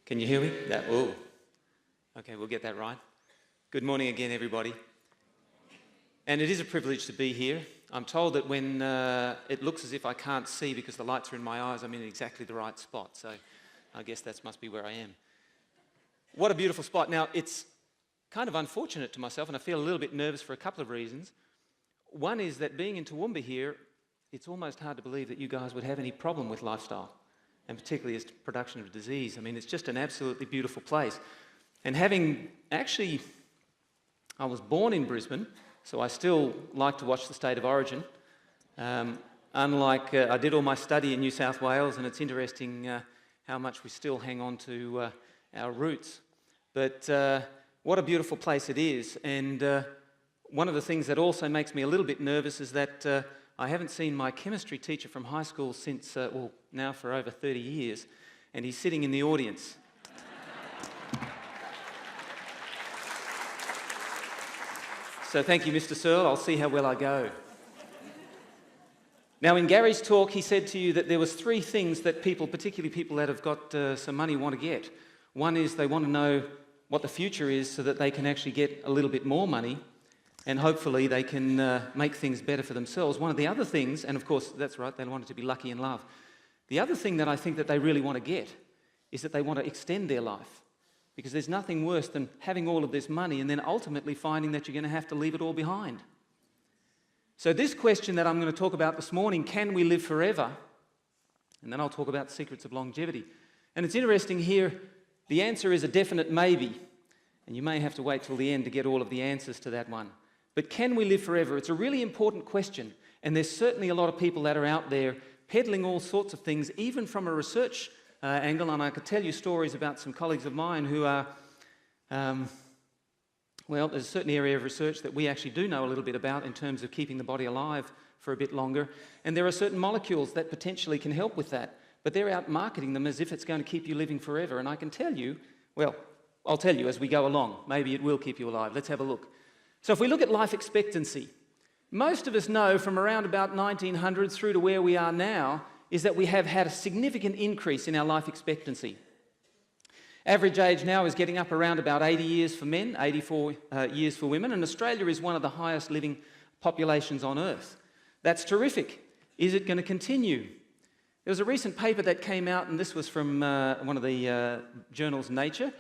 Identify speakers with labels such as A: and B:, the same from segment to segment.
A: Can you hear me? Oh, okay, we'll get that right. Good morning again, everybody. And it is a privilege to be here. I'm told that when it looks as if I can't see because the lights are in my eyes, I'm in exactly the right spot. So I guess that must be where I am. What a beautiful spot. Now, it's kind of unfortunate to myself, and I feel a little bit nervous for a couple of reasons. One is that being in Toowoomba here, it's almost hard to believe that you guys would have any problem with lifestyle, and particularly as production of disease. I mean, it's just an absolutely beautiful place. And having actually, I was born in Brisbane, so I still like to watch the state of origin. Unlike, I did all my study in New South Wales, and it's interesting how much we still hang on to our roots. But what a beautiful place it is. And one of the things that also makes me a little bit nervous is that I haven't seen my chemistry teacher from high school since, well, now for over 30 years, and he's sitting in the audience. So thank you, Mr. Searle. I'll see how well I go. Now, in Gary's talk, he said to you that there was three things that people, particularly people that have got some money, want to get. One is they want to know what the future is so that they can actually get a little bit more money, and hopefully they can make things better for themselves. One of the other things, and of course, that's right, they want it to be lucky in love. The other thing that I think that they really want to get is that they want to extend their life. Because there's nothing worse than having all of this money and then ultimately finding that you're going to have to leave it all behind. So this question that I'm going to talk about this morning, can we live forever? And then I'll talk about the secrets of longevity. And it's interesting here, the answer is a definite maybe. And you may have to wait till the end to get all of the answers to that one. But can we live forever? It's a really important question. And there's certainly a lot of people that are out there peddling all sorts of things, even from a research angle, and I could tell you stories about some colleagues of mine who are, well, there's a certain area of research that we actually do know a little bit about in terms of keeping the body alive for a bit longer, and there are certain molecules that potentially can help with that, but they're out marketing them as if it's going to keep you living forever, and I can tell you, well, I'll tell you as we go along, maybe it will keep you alive. Let's have a look. So if we look at life expectancy, most of us know from around about 1900 through to where we are now is that we have had a significant increase in our life expectancy. Average age now is getting up around about 80 years for men, 84 years for women, and Australia is one of the highest living populations on Earth. That's terrific. Is it going to continue? There was a recent paper that came out, and this was from one of the journals Nature,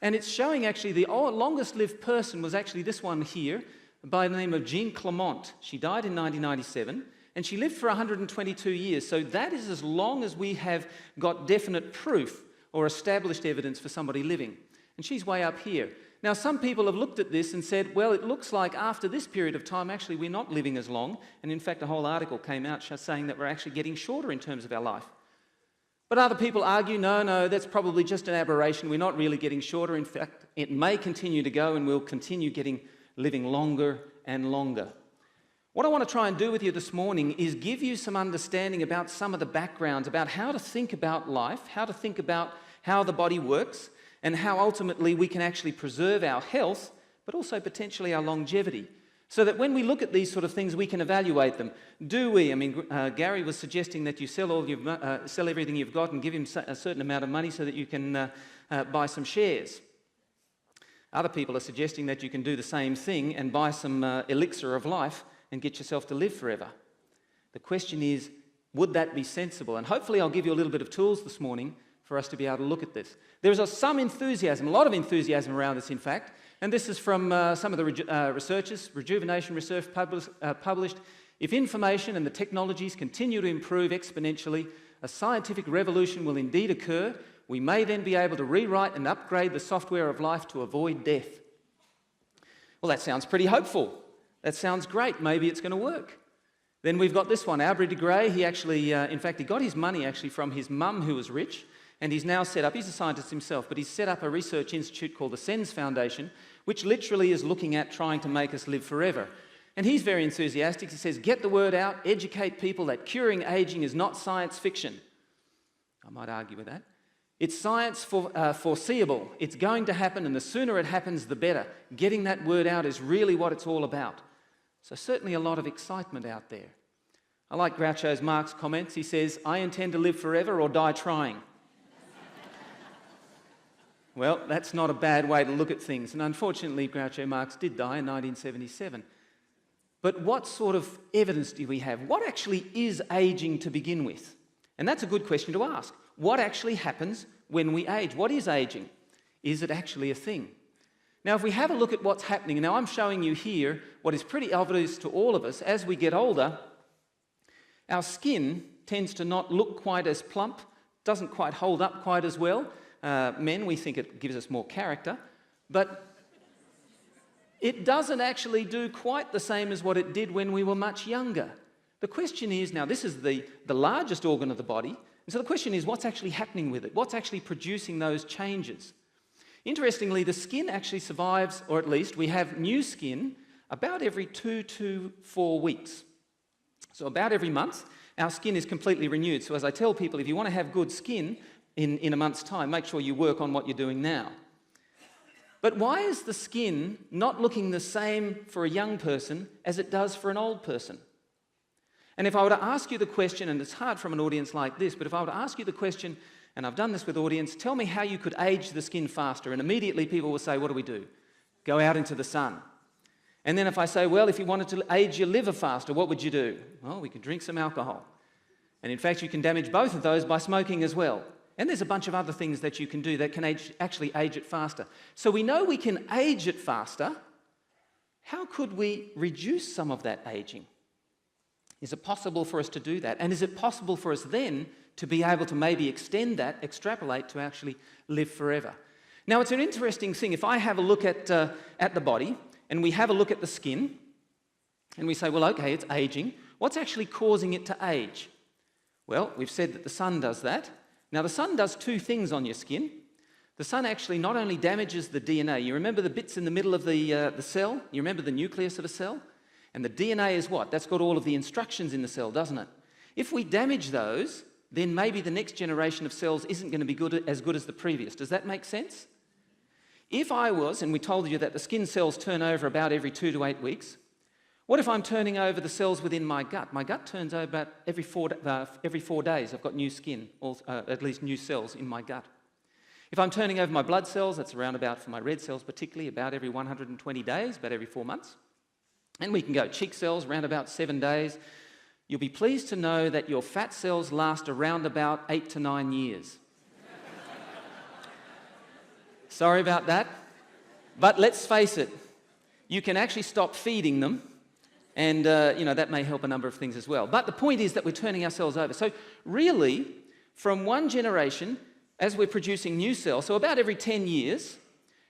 A: and it's showing actually the longest lived person was actually this one here by the name of Jean Clement. She died in 1997. And she lived for 122 years, so that is as long as we have got definite proof or established evidence for somebody living. And she's way up here. Now, some people have looked at this and said, well, it looks like after this period of time, actually, we're not living as long. And in fact, a whole article came out saying that we're actually getting shorter in terms of our life. But other people argue, no, that's probably just an aberration. We're not really getting shorter. In fact, it may continue to go and we'll continue living longer and longer. What I want to try and do with you this morning is give you some understanding about some of the backgrounds, about how to think about life, how to think about how the body works, and how ultimately we can actually preserve our health, but also potentially our longevity, so that when we look at these sort of things, we can evaluate them. Do we? I mean, Gary was suggesting that you sell everything you've got and give him a certain amount of money so that you can buy some shares. Other people are suggesting that you can do the same thing and buy some elixir of life and get yourself to live forever. The question is, would that be sensible? And hopefully I'll give you a little bit of tools this morning for us to be able to look at this. There is some enthusiasm, a lot of enthusiasm around this, in fact, and this is from some of the researchers, Rejuvenation Research published, if information and the technologies continue to improve exponentially, a scientific revolution will indeed occur. We may then be able to rewrite and upgrade the software of life to avoid death. Well, that sounds pretty hopeful. That sounds great. Maybe it's going to work. Then we've got this one, Aubrey de Grey. He actually, in fact, he got his money actually from his mum who was rich, and he's now set up, he's a scientist himself, but he's set up a research institute called the SENS Foundation, which literally is looking at trying to make us live forever. And he's very enthusiastic. He says, get the word out, educate people that curing aging is not science fiction. I might argue with that. It's science foreseeable. It's going to happen, and the sooner it happens, the better. Getting that word out is really what it's all about. So certainly a lot of excitement out there. I like Groucho's Marx comments. He says, I intend to live forever or die trying. Well, that's not a bad way to look at things. And unfortunately, Groucho Marx did die in 1977. But what sort of evidence do we have? What actually is aging to begin with? And that's a good question to ask. What actually happens when we age? What is aging? Is it actually a thing? Now, if we have a look at what's happening, now I'm showing you here what is pretty obvious to all of us. As we get older, our skin tends to not look quite as plump, doesn't quite hold up quite as well. Men, we think it gives us more character, but it doesn't actually do quite the same as what it did when we were much younger. The question is, now this is the largest organ of the body, and so the question is, what's actually happening with it? What's actually producing those changes? Interestingly, the skin actually survives, or at least we have new skin about every 2 to 4 weeks. So about every month, our skin is completely renewed. So as I tell people, if you want to have good skin in a month's time, make sure you work on what you're doing now. But why is the skin not looking the same for a young person as it does for an old person? And if I were to ask you the question, and it's hard from an audience like this, but if I were to ask you the question, and I've done this with audience, tell me how you could age the skin faster. And immediately people will say, what do? Go out into the sun. And then if I say, well, if you wanted to age your liver faster, what would you do? Well, we could drink some alcohol. And in fact, you can damage both of those by smoking as well. And there's a bunch of other things that you can do that can actually age it faster. So we know we can age it faster. How could we reduce some of that aging? Is it possible for us to do that? And is it possible for us then to be able to maybe extend that, extrapolate to actually live forever? Now, it's an interesting thing. If I have a look at the body and we have a look at the skin and we say, well, okay, it's aging. What's actually causing it to age? Well, we've said that the sun does that. Now, the sun does two things on your skin. The sun actually not only damages the DNA. You remember the bits in the middle of the cell? You remember the nucleus of a cell? And the DNA is what? That's got all of the instructions in the cell, doesn't it? If we damage those, then maybe the next generation of cells isn't going to be as good as the previous. Does that make sense? If I was, and we told you that the skin cells turn over about every 2 to 8 weeks, what if I'm turning over the cells within my gut? My gut turns over about every 4 days. I've got new skin, at least new cells in my gut. If I'm turning over my blood cells, that's around about, for my red cells particularly, about every 120 days, about every 4 months. And we can go cheek cells, around about 7 days. You'll be pleased to know that your fat cells last around about 8 to 9 years. Sorry about that. But let's face it, you can actually stop feeding them. And, that may help a number of things as well. But the point is that we're turning our cells over. So really, from one generation, as we're producing new cells, so about every 10 years,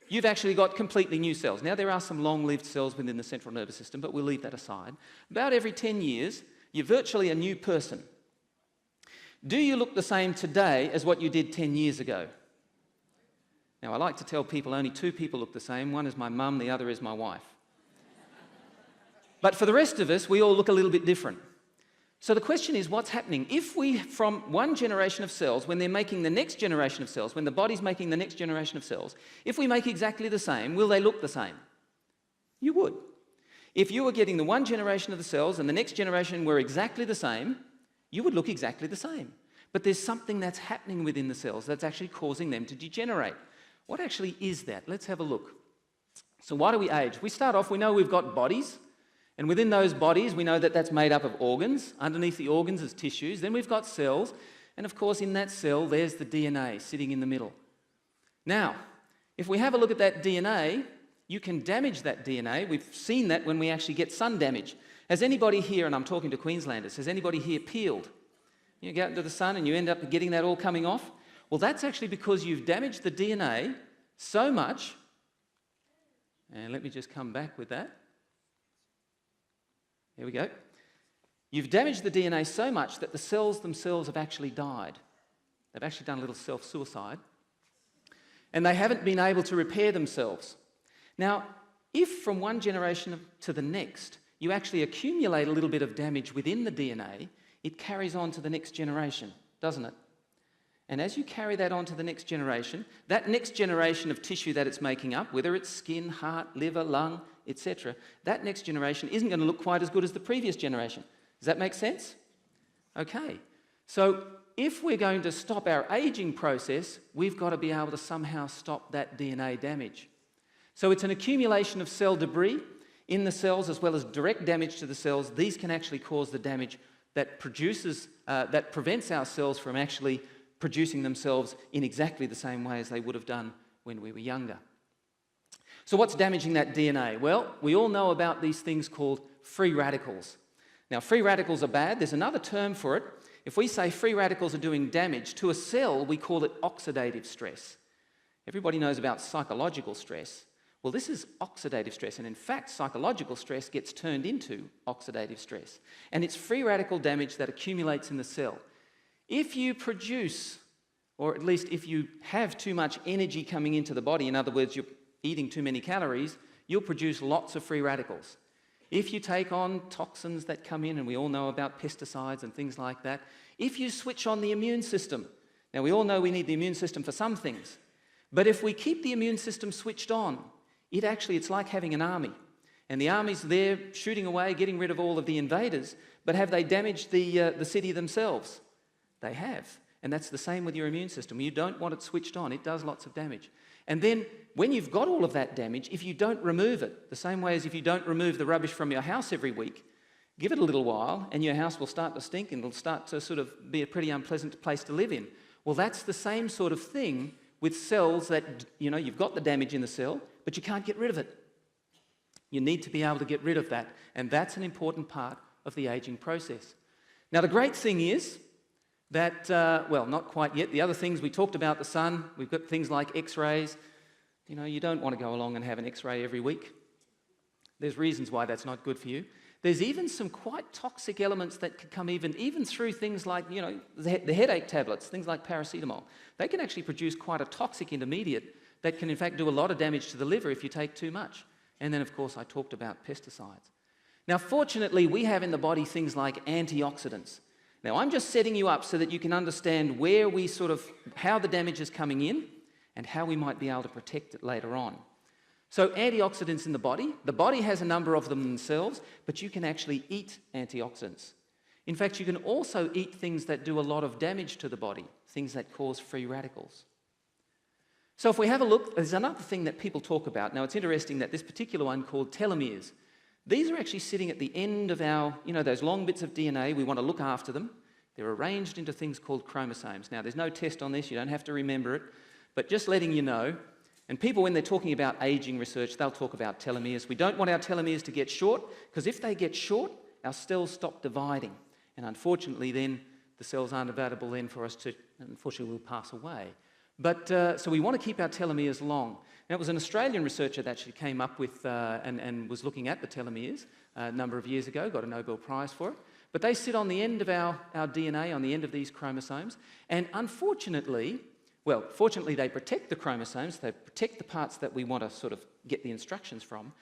A: you've actually got completely new cells. Now, there are some long-lived cells within the central nervous system, but we'll leave that aside. About every 10 years, you're virtually a new person. Do you look the same today as what you did 10 years ago? Now, I like to tell people only 2 people look the same. One is my mum, the other is my wife. But for the rest of us, we all look a little bit different. So the question is, what's happening? If we, from one generation of cells, when they're making the next generation of cells, when the body's making the next generation of cells, if we make exactly the same, will they look the same? You would. If you were getting the one generation of the cells and the next generation were exactly the same, you would look exactly the same. But there's something that's happening within the cells that's actually causing them to degenerate. What actually is that? Let's have a look. So why do we age? We start off, we know we've got bodies. And within those bodies, we know that that's made up of organs. Underneath the organs is tissues. Then we've got cells. And of course, in that cell, there's the DNA sitting in the middle. Now, if we have a look at that DNA, you can damage that DNA. We've seen that when we actually get sun damage. Has anybody here, and I'm talking to Queenslanders, has anybody here peeled? You go out into the sun and you end up getting that all coming off? Well, that's actually because you've damaged the DNA so much. And let me just come back with that. There we go. You've damaged the DNA so much that the cells themselves have actually died. They've actually done a little self-suicide. And they haven't been able to repair themselves. Now, if from one generation to the next, you actually accumulate a little bit of damage within the DNA, it carries on to the next generation, doesn't it? And as you carry that on to the next generation, that next generation of tissue that it's making up, whether it's skin, heart, liver, lung, etc., that next generation isn't going to look quite as good as the previous generation. Does that make sense? Okay. So if we're going to stop our aging process, we've got to be able to somehow stop that DNA damage. So it's an accumulation of cell debris in the cells as well as direct damage to the cells. These can actually cause the damage that prevents our cells from actually producing themselves in exactly the same way as they would have done when we were younger. So what's damaging that DNA? Well, we all know about these things called free radicals. Now, free radicals are bad. There's another term for it. If we say free radicals are doing damage to a cell, we call it oxidative stress. Everybody knows about psychological stress. Well, this is oxidative stress, and in fact, psychological stress gets turned into oxidative stress. And it's free radical damage that accumulates in the cell. If you produce, or at least if you have too much energy coming into the body, in other words, you're eating too many calories, you'll produce lots of free radicals. If you take on toxins that come in, and we all know about pesticides and things like that, if you switch on the immune system, now we all know we need the immune system for some things, but if we keep the immune system switched on, it's like having an army. And the army's there shooting away, getting rid of all of the invaders, but have they damaged the city themselves? They have. And that's the same with your immune system. You don't want it switched on. It does lots of damage. And then when you've got all of that damage, if you don't remove it, the same way as if you don't remove the rubbish from your house every week, give it a little while and your house will start to stink and it'll start to sort of be a pretty unpleasant place to live in. Well, that's the same sort of thing with cells that, you've got the damage in the cell, but you can't get rid of it. You need to be able to get rid of that, and that's an important part of the aging process. Now, the great thing is that, not quite yet. The other things, we talked about the sun. We've got things like X-rays. You don't want to go along and have an X-ray every week. There's reasons why that's not good for you. There's even some quite toxic elements that could come even through things like, the headache tablets, things like paracetamol. They can actually produce quite a toxic intermediate that can in fact do a lot of damage to the liver if you take too much. And then, of course, I talked about pesticides. Now, fortunately, we have in the body things like antioxidants. Now, I'm just setting you up so that you can understand where how the damage is coming in and how we might be able to protect it later on. So antioxidants in the body has a number of them themselves, but you can actually eat antioxidants. In fact, you can also eat things that do a lot of damage to the body, things that cause free radicals. So if we have a look, there's another thing that people talk about. Now, it's interesting that this particular one called telomeres, these are actually sitting at the end of our, those long bits of DNA. We want to look after them. They're arranged into things called chromosomes. Now, there's no test on this. You don't have to remember it. But just letting you know, and people, when they're talking about aging research, they'll talk about telomeres. We don't want our telomeres to get short, because if they get short, our cells stop dividing. And unfortunately, then, the cells aren't available then for us to, unfortunately, we'll pass away. But, so we want to keep our telomeres long. Now, it was an Australian researcher that actually came up with and was looking at the telomeres a number of years ago, got a Nobel Prize for it. But they sit on the end of our DNA, on the end of these chromosomes, and unfortunately, fortunately they protect the chromosomes, they protect the parts that we want to sort of get the instructions from,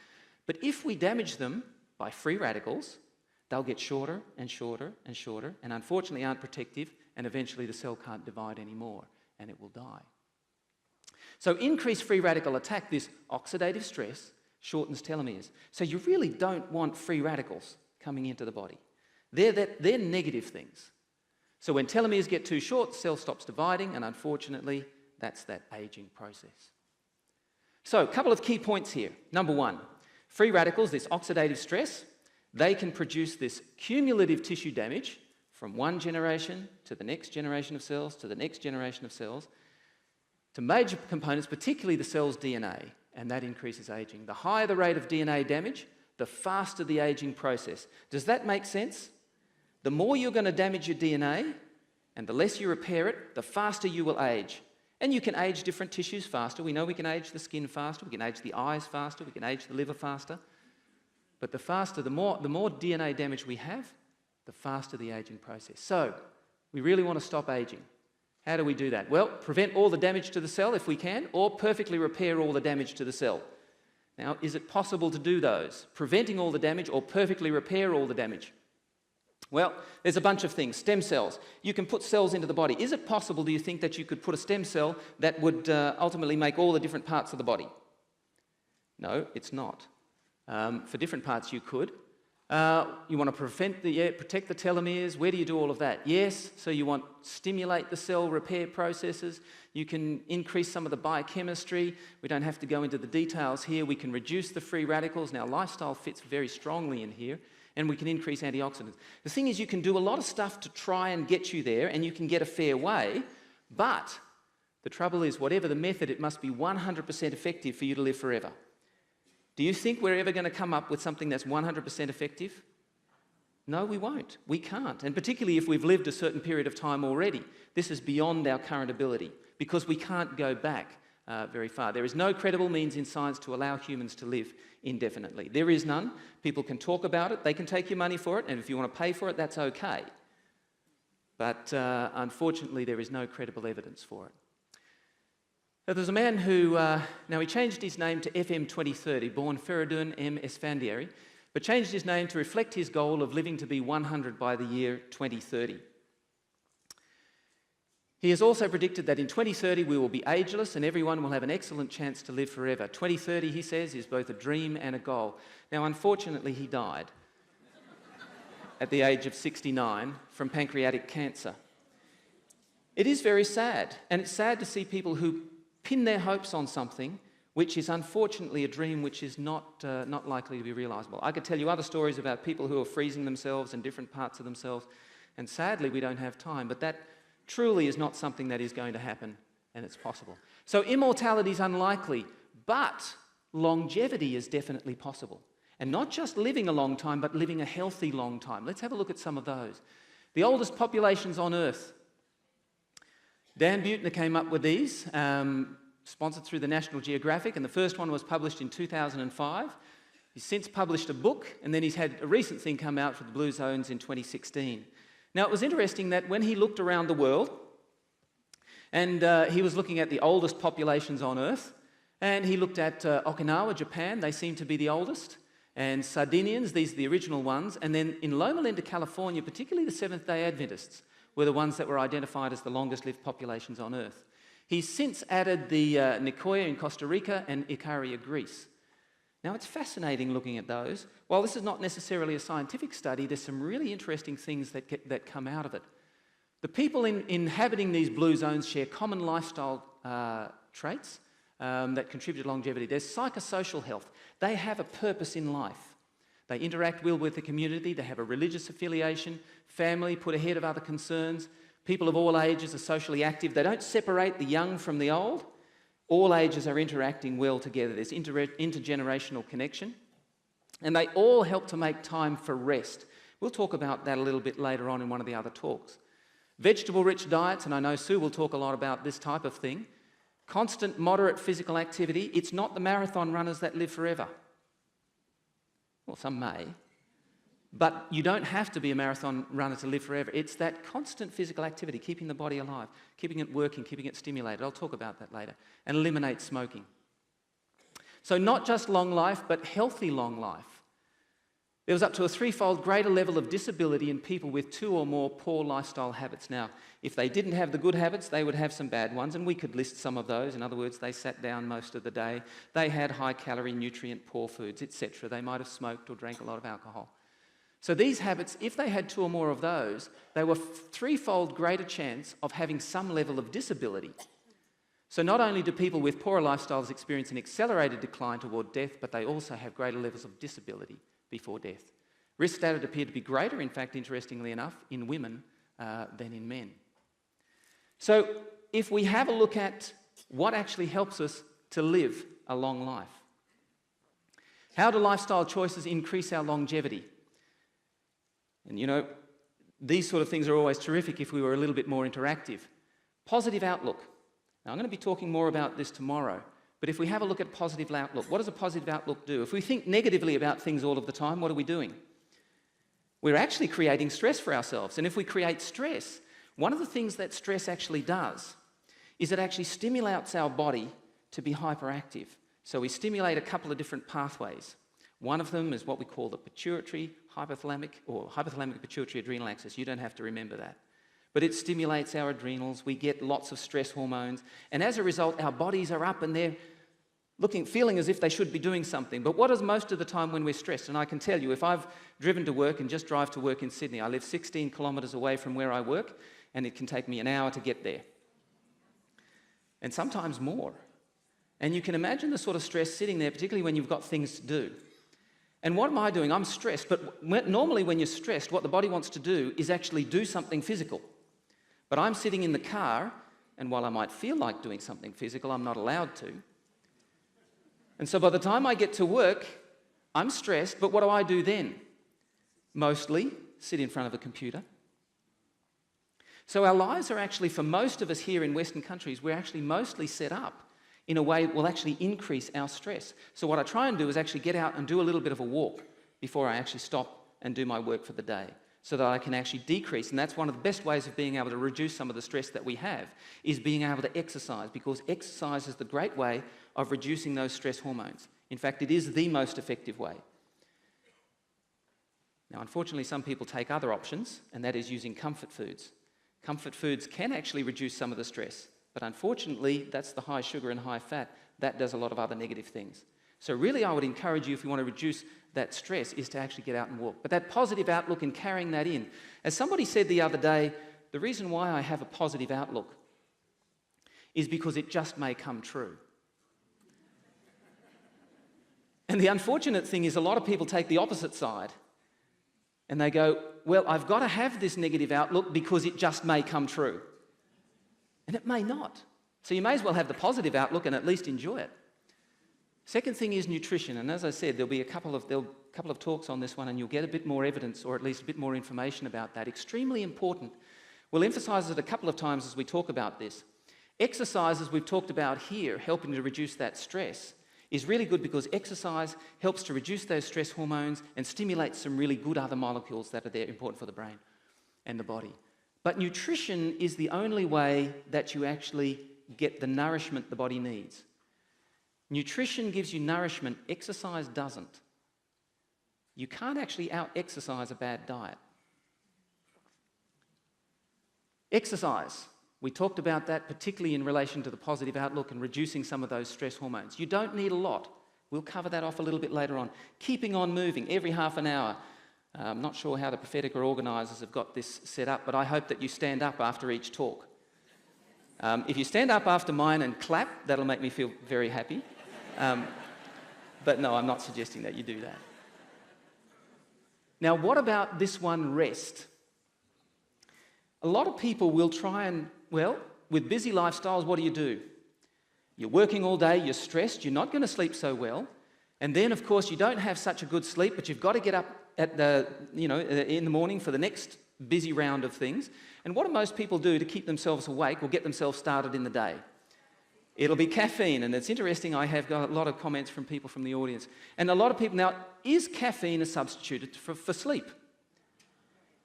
A: but if we damage them by free radicals, they'll get shorter and shorter and shorter, and unfortunately aren't protective, and eventually the cell can't divide anymore, and it will die. So increased free radical attack, this oxidative stress, shortens telomeres. So you really don't want free radicals coming into the body. They're negative things. So when telomeres get too short, the cell stops dividing, and unfortunately, that's that aging process. So a couple of key points here. Number one, free radicals, this oxidative stress, they can produce this cumulative tissue damage from one generation to the next generation of cells, to the next generation of cells, to major components, particularly the cell's DNA, and that increases aging. The higher the rate of DNA damage, the faster the aging process. Does that make sense? The more you're going to damage your DNA, and the less you repair it, the faster you will age. And you can age different tissues faster. We know we can age the skin faster, we can age the eyes faster, we can age the liver faster. But the more DNA damage we have, the faster the aging process. So, we really want to stop aging. How do we do that? Well, prevent all the damage to the cell if we can, or perfectly repair all the damage to the cell. Now, is it possible to do those? Preventing all the damage or perfectly repair all the damage? Well, there's a bunch of things. Stem cells. You can put cells into the body. Is it possible, do you think, that you could put a stem cell that would ultimately make all the different parts of the body? No, it's not. For different parts you could. You want to protect the telomeres. Where do you do all of that? Yes, so you want to stimulate the cell repair processes. You can increase some of the biochemistry. We don't have to go into the details here. We can reduce the free radicals. Now, lifestyle fits very strongly in here, and we can increase antioxidants. The thing is, you can do a lot of stuff to try and get you there, and you can get a fair way, but the trouble is, whatever the method, it must be 100% effective for you to live forever. Do you think we're ever going to come up with something that's 100% effective? No, we won't. We can't. And particularly if we've lived a certain period of time already. This is beyond our current ability because we can't go back very far. There is no credible means in science to allow humans to live indefinitely. There is none. People can talk about it. They can take your money for it. And if you want to pay for it, that's okay. But unfortunately, there is no credible evidence for it. So there's a man who, now he changed his name to FM 2030, born Feridun M. Esfandiari, but changed his name to reflect his goal of living to be 100 by the year 2030. He has also predicted that in 2030 we will be ageless and everyone will have an excellent chance to live forever. 2030, he says, is both a dream and a goal. Now, unfortunately, he died at the age of 69 from pancreatic cancer. It is very sad, and it's sad to see people who pin their hopes on something which is unfortunately a dream which is not likely to be realisable. I could tell you other stories about people who are freezing themselves in different parts of themselves, and sadly we don't have time, but that truly is not something that is going to happen, and it's possible. So immortality is unlikely, but longevity is definitely possible. And not just living a long time, but living a healthy long time. Let's have a look at some of those. The oldest populations on Earth. Dan Buettner came up with these, sponsored through the National Geographic, and the first one was published in 2005. He's since published a book, and then he's had a recent thing come out for the Blue Zones in 2016. Now, it was interesting that when he looked around the world, and he was looking at the oldest populations on Earth, and he looked at Okinawa, Japan, they seem to be the oldest, and Sardinians, these are the original ones, and then in Loma Linda, California, particularly the Seventh-day Adventists, were the ones that were identified as the longest-lived populations on Earth. He's since added the Nicoya in Costa Rica and Ikaria, Greece. Now, it's fascinating looking at those. While this is not necessarily a scientific study, there's some really interesting things that come out of it. The people inhabiting these blue zones share common lifestyle traits that contribute to longevity. There's psychosocial health. They have a purpose in life. They interact well with the community, they have a religious affiliation, family put ahead of other concerns, people of all ages are socially active, they don't separate the young from the old, all ages are interacting well together, there's intergenerational connection, and they all help to make time for rest. We'll talk about that a little bit later on in one of the other talks. Vegetable-rich diets, and I know Sue will talk a lot about this type of thing, constant moderate physical activity. It's not the marathon runners that live forever. Well, some may, but you don't have to be a marathon runner to live forever. It's that constant physical activity, keeping the body alive, keeping it working, keeping it stimulated. I'll talk about that later. And eliminate smoking. So not just long life, but healthy long life. There was up to a threefold greater level of disability in people with 2 or more poor lifestyle habits. Now, if they didn't have the good habits, they would have some bad ones, and we could list some of those. In other words, they sat down most of the day, they had high-calorie, nutrient-poor foods, etc. They might have smoked or drank a lot of alcohol. So these habits, if they had 2 or more of those, they were threefold greater chance of having some level of disability. So not only do people with poorer lifestyles experience an accelerated decline toward death, but they also have greater levels of disability before death. Risk status appeared to be greater, in fact, interestingly enough, in women than in men. So if we have a look at what actually helps us to live a long life, how do lifestyle choices increase our longevity? And you know, these sort of things are always terrific if we were a little bit more interactive. Positive outlook. Now, I'm going to be talking more about this tomorrow. But if we have a look at positive outlook, what does a positive outlook do? If we think negatively about things all of the time, what are we doing? We're actually creating stress for ourselves. And if we create stress, one of the things that stress actually does is it actually stimulates our body to be hyperactive. So we stimulate a couple of different pathways. One of them is what we call the pituitary, hypothalamic, or hypothalamic pituitary adrenal axis. You don't have to remember that. But it stimulates our adrenals, we get lots of stress hormones, and as a result, our bodies are up and they're feeling as if they should be doing something. But what is most of the time when we're stressed? And I can tell you, if I've driven to work and just drive to work in Sydney, I live 16 kilometres away from where I work, and it can take me an hour to get there. And sometimes more. And you can imagine the sort of stress sitting there, particularly when you've got things to do. And what am I doing? I'm stressed, but normally when you're stressed, what the body wants to do is actually do something physical. But I'm sitting in the car, and while I might feel like doing something physical, I'm not allowed to. And so by the time I get to work, I'm stressed, but what do I do then? Mostly sit in front of a computer. So our lives are actually, for most of us here in Western countries, we're actually mostly set up in a way that will actually increase our stress. So what I try and do is actually get out and do a little bit of a walk before I actually stop and do my work for the day, so that I can actually decrease. And that's one of the best ways of being able to reduce some of the stress that we have, is being able to exercise, because exercise is the great way of reducing those stress hormones. In fact, it is the most effective way. Now, unfortunately, some people take other options, and that is using comfort foods. Comfort foods can actually reduce some of the stress, but unfortunately, that's the high sugar and high fat. That does a lot of other negative things. So really, I would encourage you, if you want to reduce that stress, is to actually get out and walk. But that positive outlook and carrying that in. As somebody said the other day, the reason why I have a positive outlook is because it just may come true. And the unfortunate thing is a lot of people take the opposite side and they go, well, I've got to have this negative outlook because it just may come true. And it may not. So you may as well have the positive outlook and at least enjoy it. Second thing is nutrition, and as I said, there'll be a couple of talks on this one, and you'll get a bit more evidence, or at least a bit more information about that. Extremely important. We'll emphasise it a couple of times as we talk about this. Exercise, as we've talked about here, helping to reduce that stress, is really good because exercise helps to reduce those stress hormones and stimulates some really good other molecules that are there important for the brain and the body. But nutrition is the only way that you actually get the nourishment the body needs. Nutrition gives you nourishment, exercise doesn't. You can't actually out-exercise a bad diet. Exercise. We talked about that particularly in relation to the positive outlook and reducing some of those stress hormones. You don't need a lot. We'll cover that off a little bit later on. Keeping on moving every half an hour. I'm not sure how the Prophetica organisers have got this set up, but I hope that you stand up after each talk. If you stand up after mine and clap, that'll make me feel very happy. But no, I'm not suggesting that you do that. Now, what about this one, rest? A lot of people will try and, well, with busy lifestyles, what do? You're working all day, you're stressed, you're not going to sleep so well, and then, of course, you don't have such a good sleep, but you've got to get up in the morning for the next busy round of things. And what do most people do to keep themselves awake or get themselves started in the day? It'll be caffeine, and it's interesting, I have got a lot of comments from people from the audience. And a lot of people, now, is caffeine a substitute for sleep?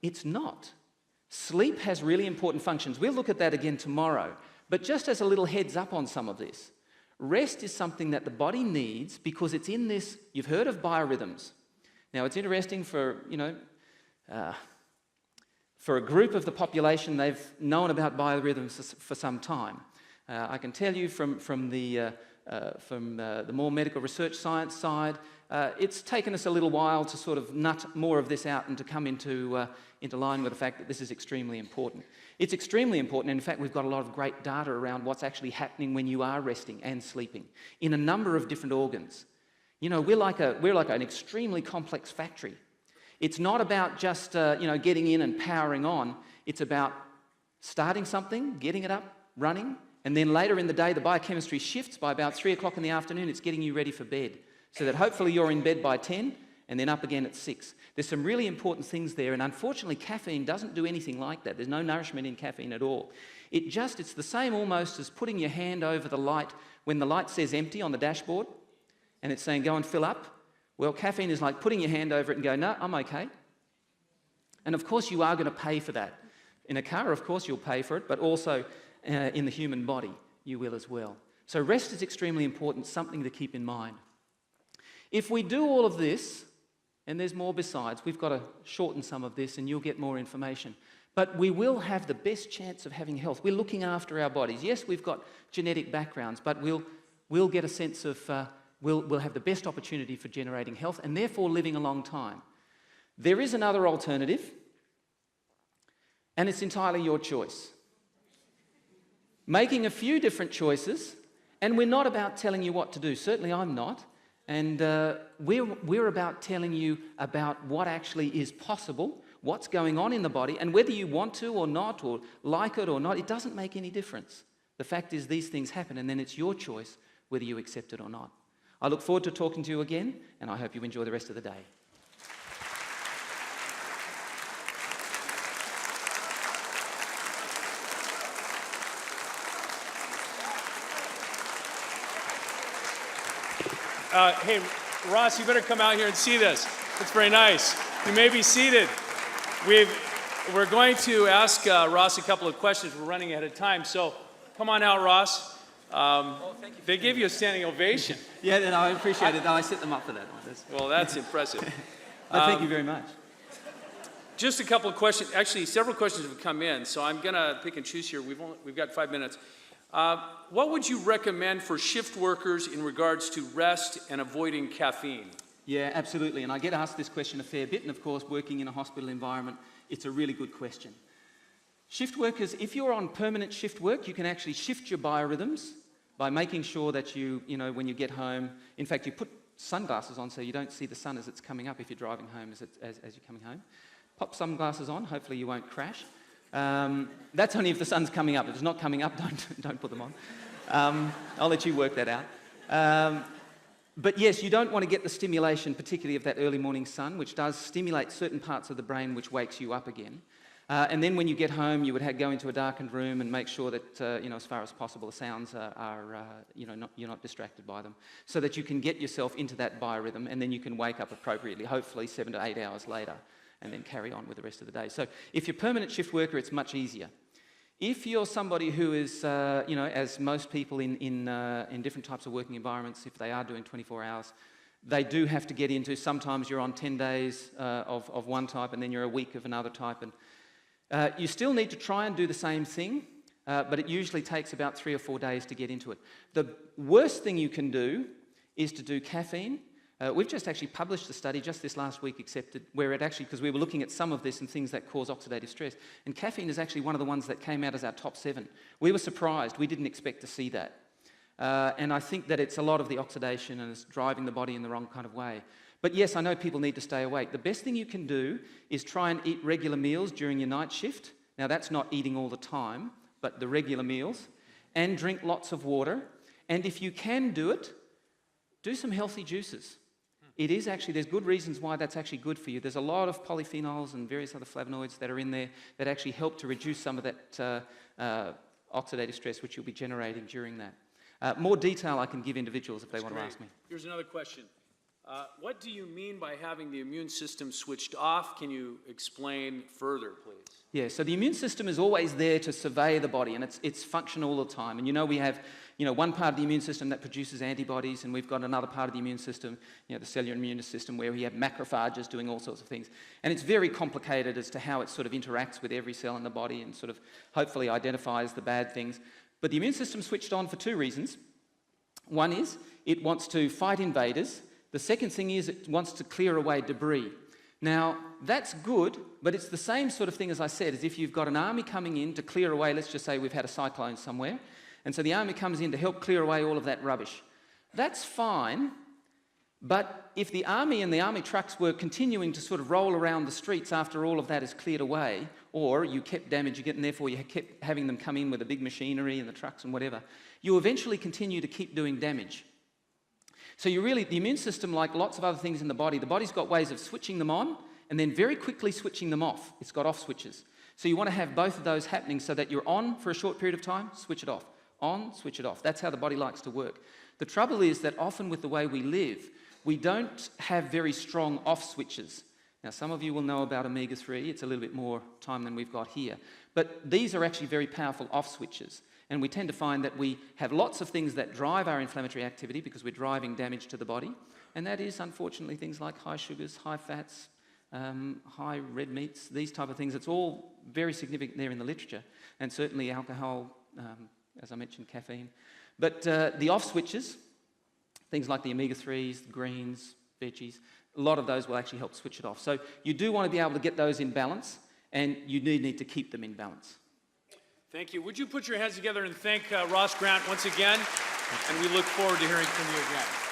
A: It's not. Sleep has really important functions. We'll look at that again tomorrow. But just as a little heads up on some of this, rest is something that the body needs because it's in this, you've heard of biorhythms. Now, it's interesting for a group of the population, they've known about biorhythms for some time. I can tell you from the more medical research science side, it's taken us a little while to sort of nut more of this out and to come into line with the fact that this is extremely important. It's extremely important, and in fact, we've got a lot of great data around what's actually happening when you are resting and sleeping in a number of different organs. You know, we're like an extremely complex factory. It's not about just getting in and powering on. It's about starting something, getting it up, running, and then later in the day, the biochemistry shifts by about 3 o'clock in the afternoon. It's getting you ready for bed, so that hopefully you're in bed by 10 and then up again at 6. There's some really important things there, and unfortunately, caffeine doesn't do anything like that. There's no nourishment in caffeine at all. It's the same almost as putting your hand over the light when the light says empty on the dashboard, and it's saying go and fill up. Well, caffeine is like putting your hand over it and go, no, I'm okay. And of course, you are going to pay for that. In a car, of course, you'll pay for it, but also in the human body, you will as well. So rest is extremely important, something to keep in mind. If we do all of this, and there's more besides, we've got to shorten some of this and you'll get more information. But we will have the best chance of having health. We're looking after our bodies. Yes, we've got genetic backgrounds, but we'll we'll get a sense of, we'll have the best opportunity for generating health and therefore living a long time. There is another alternative, and it's entirely your choice. Making a few different choices, and we're not about telling you what to do. Certainly I'm not. And we're about telling you about what actually is possible, what's going on in the body, and whether you want to or not, or like it or not, it doesn't make any difference. The fact is these things happen, and then it's your choice whether you accept it or not. I look forward to talking to you again, and I hope you enjoy the rest of the day.
B: Hey, Ross, you better come out here and see this. It's very nice. You may be seated. We're going to ask Ross a couple of questions. We're running ahead of time, so come on out, Ross.
A: Thank you.
B: They gave you a standing ovation.
A: Yeah, no, I appreciate it. No, I set them up for that.
B: Well, that's impressive.
A: Thank you very much.
B: Just a couple of questions. Actually, several questions have come in, so I'm going to pick and choose here. We've got 5 minutes. What would you recommend for shift workers in regards to rest and avoiding caffeine?
A: Yeah, absolutely. And I get asked this question a fair bit. And of course, working in a hospital environment, it's a really good question. Shift workers, if you're on permanent shift work, you can actually shift your biorhythms by making sure that you when you get home, in fact, you put sunglasses on so you don't see the sun as it's coming up if you're driving home as you're coming home. Pop sunglasses on, hopefully you won't crash. That's only if the sun's coming up. If it's not coming up, don't put them on. I'll let you work that out. But yes, you don't want to get the stimulation, particularly of that early morning sun, which does stimulate certain parts of the brain, which wakes you up again. And then when you get home, you would go into a darkened room and make sure that, as far as possible, the sounds you're not distracted by them, so that you can get yourself into that biorhythm, and then you can wake up appropriately, hopefully 7 to 8 hours later, and then carry on with the rest of the day. So if you're a permanent shift worker, it's much easier. If you're somebody who is, as most people in different types of working environments, if they are doing 24 hours, they do have to get into, sometimes you're on 10 days of one type, and then you're a week of another type. And you still need to try and do the same thing, but it usually takes about 3 or 4 days to get into it. The worst thing you can do is to do caffeine. We've just actually published a study just this last week, where it actually, because we were looking at some of this and things that cause oxidative stress, and caffeine is actually one of the ones that came out as our top 7. We were surprised. We didn't expect to see that. And I think that it's a lot of the oxidation and it's driving the body in the wrong kind of way. But yes, I know people need to stay awake. The best thing you can do is try and eat regular meals during your night shift. Now, that's not eating all the time, but the regular meals, and drink lots of water. And if you can do it, do some healthy juices. It is actually, there's good reasons why that's actually good for you. There's a lot of polyphenols and various other flavonoids that are in there that actually help to reduce some of that oxidative stress which you'll be generating during that. More detail I can give individuals if they want to ask me.
B: Here's another question. What do you mean by having the immune system switched off? Can you explain further, please?
A: Yeah, so the immune system is always there to survey the body, and it's functional all the time. And we have one part of the immune system that produces antibodies, and we've got another part of the immune system, the cellular immune system, where we have macrophages doing all sorts of things. And it's very complicated as to how it sort of interacts with every cell in the body and sort of hopefully identifies the bad things. But the immune system switched on for 2 reasons. One is it wants to fight invaders. The second thing is it wants to clear away debris. Now, that's good, but it's the same sort of thing, as I said, as if you've got an army coming in to clear away, let's just say we've had a cyclone somewhere, and so the army comes in to help clear away all of that rubbish. That's fine, but if the army and the army trucks were continuing to sort of roll around the streets after all of that is cleared away, or you kept damaging it and therefore you kept having them come in with the big machinery and the trucks and whatever, you eventually continue to keep doing damage. So the immune system, like lots of other things in the body's got ways of switching them on and then very quickly switching them off. It's got off switches. So you want to have both of those happening so that you're on for a short period of time, switch it off. On, switch it off. That's how the body likes to work. The trouble is that often with the way we live, we don't have very strong off switches. Now, some of you will know about omega-3. It's a little bit more time than we've got here. But these are actually very powerful off switches. And we tend to find that we have lots of things that drive our inflammatory activity because we're driving damage to the body. And that is, unfortunately, things like high sugars, high fats, high red meats, these type of things. It's all very significant there in the literature. And certainly alcohol, as I mentioned, caffeine. But the off switches, things like the omega-3s, the greens, veggies, a lot of those will actually help switch it off. So you do want to be able to get those in balance, and you do need to keep them in balance.
B: Thank you. Would you put your hands together and thank Ross Grant once again? And we look forward to hearing from you again.